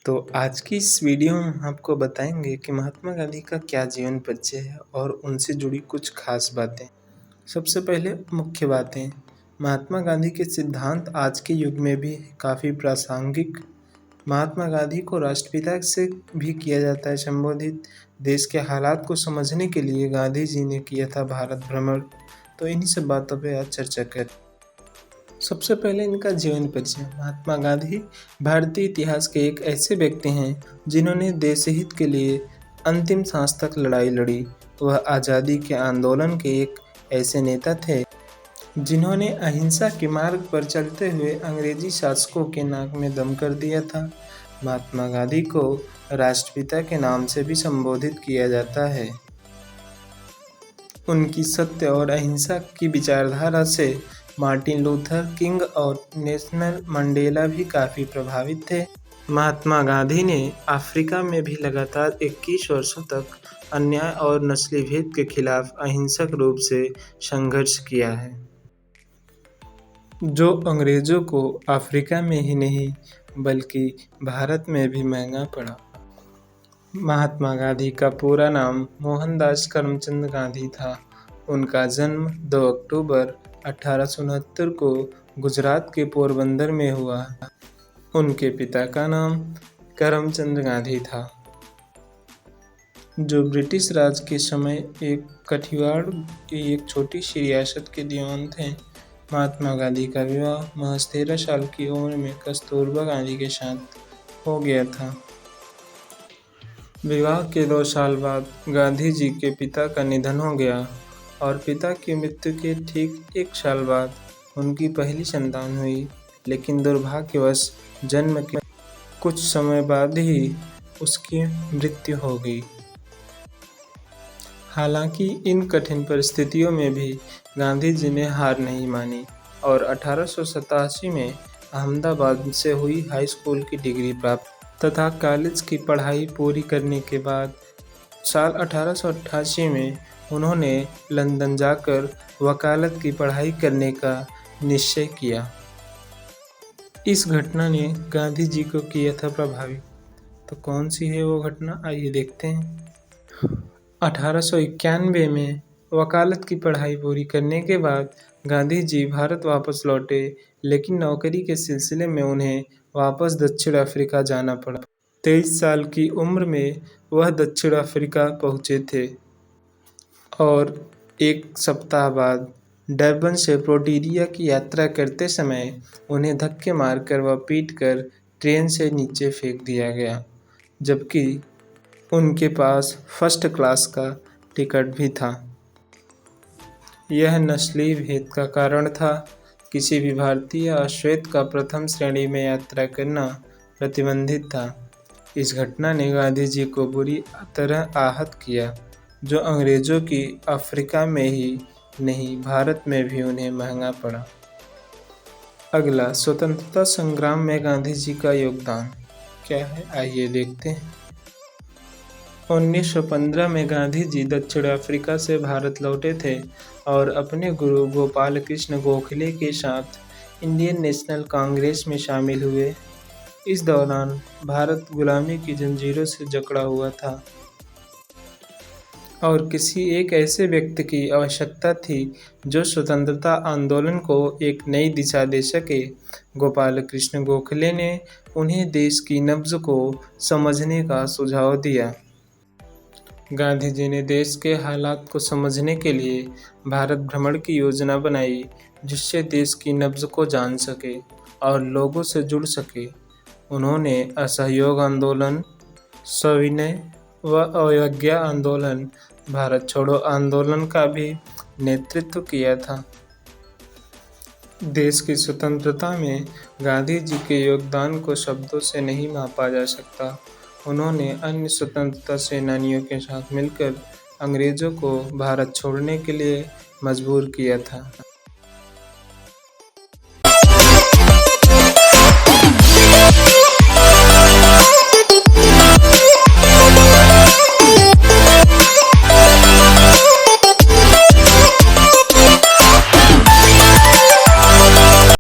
तो आज की इस वीडियो में हम आपको बताएंगे कि महात्मा गांधी का क्या जीवन परिचय है और उनसे जुड़ी कुछ खास बातें। सबसे पहले मुख्य बातें। महात्मा गांधी के सिद्धांत आज के युग में भी काफ़ी प्रासंगिक। महात्मा गांधी को राष्ट्रपिता से भी किया जाता है संबोधित। देश के हालात को समझने के लिए गांधी जी ने किया था भारत भ्रमण। तो इन्हीं सब बातों पर आज चर्चा करें। सबसे पहले इनका जीवन परिचय। महात्मा गांधी भारतीय इतिहास के एक ऐसे व्यक्ति हैं जिन्होंने देश हित के लिए अंतिम सांस तक लड़ाई लड़ी। वह आज़ादी के आंदोलन के एक ऐसे नेता थे जिन्होंने अहिंसा के मार्ग पर चलते हुए अंग्रेजी शासकों के नाक में दम कर दिया था। महात्मा गांधी को राष्ट्रपिता के नाम से भी संबोधित किया जाता है। उनकी सत्य और अहिंसा की विचारधारा से मार्टिन लूथर किंग और नेल्सन मंडेला भी काफ़ी प्रभावित थे। महात्मा गांधी ने अफ्रीका में भी लगातार 21 वर्षों तक अन्याय और नस्ली भेद के खिलाफ अहिंसक रूप से संघर्ष किया है, जो अंग्रेज़ों को अफ्रीका में ही नहीं बल्कि भारत में भी महंगा पड़ा। महात्मा गांधी का पूरा नाम मोहनदास करमचंद गांधी था। उनका जन्म 2 अक्टूबर 1869 को गुजरात के पोरबंदर में हुआ। उनके पिता का नाम करमचंद गांधी था, जो ब्रिटिश राज के समय एक कठियावाड़ की एक छोटी सी रियासत के दीवान थे। महात्मा गांधी का विवाह महज 13 साल की उम्र में कस्तूरबा गांधी के साथ हो गया था। विवाह के 2 साल बाद गांधी जी के पिता का निधन हो गया और पिता की मृत्यु के ठीक 1 साल बाद उनकी पहली संतान हुई, लेकिन दुर्भाग्यवश जन्म के कुछ समय बाद ही उसकी मृत्यु हो गई। हालांकि इन कठिन परिस्थितियों में भी गांधी जी ने हार नहीं मानी और 1887 में अहमदाबाद से हुई हाई स्कूल की डिग्री प्राप्त तथा कॉलेज की पढ़ाई पूरी करने के बाद साल 1888 में उन्होंने लंदन जाकर वकालत की पढ़ाई करने का निश्चय किया। इस घटना ने गांधी जी को किया था प्रभावित। तो कौन सी है वो घटना, आइए देखते हैं। 1891 में वकालत की पढ़ाई पूरी करने के बाद गांधी जी भारत वापस लौटे, लेकिन नौकरी के सिलसिले में उन्हें वापस दक्षिण अफ्रीका जाना पड़ा। 23 साल की उम्र में वह दक्षिण अफ्रीका पहुंचे थे और 1 सप्ताह बाद डरबन से प्रोटोरिया की यात्रा करते समय उन्हें धक्के मारकर व पीटकर ट्रेन से नीचे फेंक दिया गया, जबकि उनके पास फर्स्ट क्लास का टिकट भी था। यह नस्ली भेद का कारण था। किसी भी भारतीय अश्वेत का प्रथम श्रेणी में यात्रा करना प्रतिबंधित था। इस घटना ने गांधी जी को बुरी तरह आहत किया, जो अंग्रेज़ों की अफ्रीका में ही नहीं भारत में भी उन्हें महंगा पड़ा। अगला, स्वतंत्रता संग्राम में गांधी जी का योगदान क्या है, आइए देखते हैं। 1915 में गांधी जी दक्षिण अफ्रीका से भारत लौटे थे और अपने गुरु गोपाल कृष्ण गोखले के साथ इंडियन नेशनल कांग्रेस में शामिल हुए। इस दौरान भारत गुलामी की जंजीरों से जकड़ा हुआ था और किसी एक ऐसे व्यक्ति की आवश्यकता थी जो स्वतंत्रता आंदोलन को एक नई दिशा दे सके। गोपाल कृष्ण गोखले ने उन्हें देश की नब्ज को समझने का सुझाव दिया। गांधी जी ने देश के हालात को समझने के लिए भारत भ्रमण की योजना बनाई, जिससे देश की नब्ज को जान सके और लोगों से जुड़ सके। उन्होंने असहयोग आंदोलन, सविनय व अवज्ञा आंदोलन, भारत छोड़ो आंदोलन का भी नेतृत्व किया था। देश की स्वतंत्रता में गांधी जी के योगदान को शब्दों से नहीं मापा जा सकता। उन्होंने अन्य स्वतंत्रता सेनानियों के साथ मिलकर अंग्रेज़ों को भारत छोड़ने के लिए मजबूर किया था।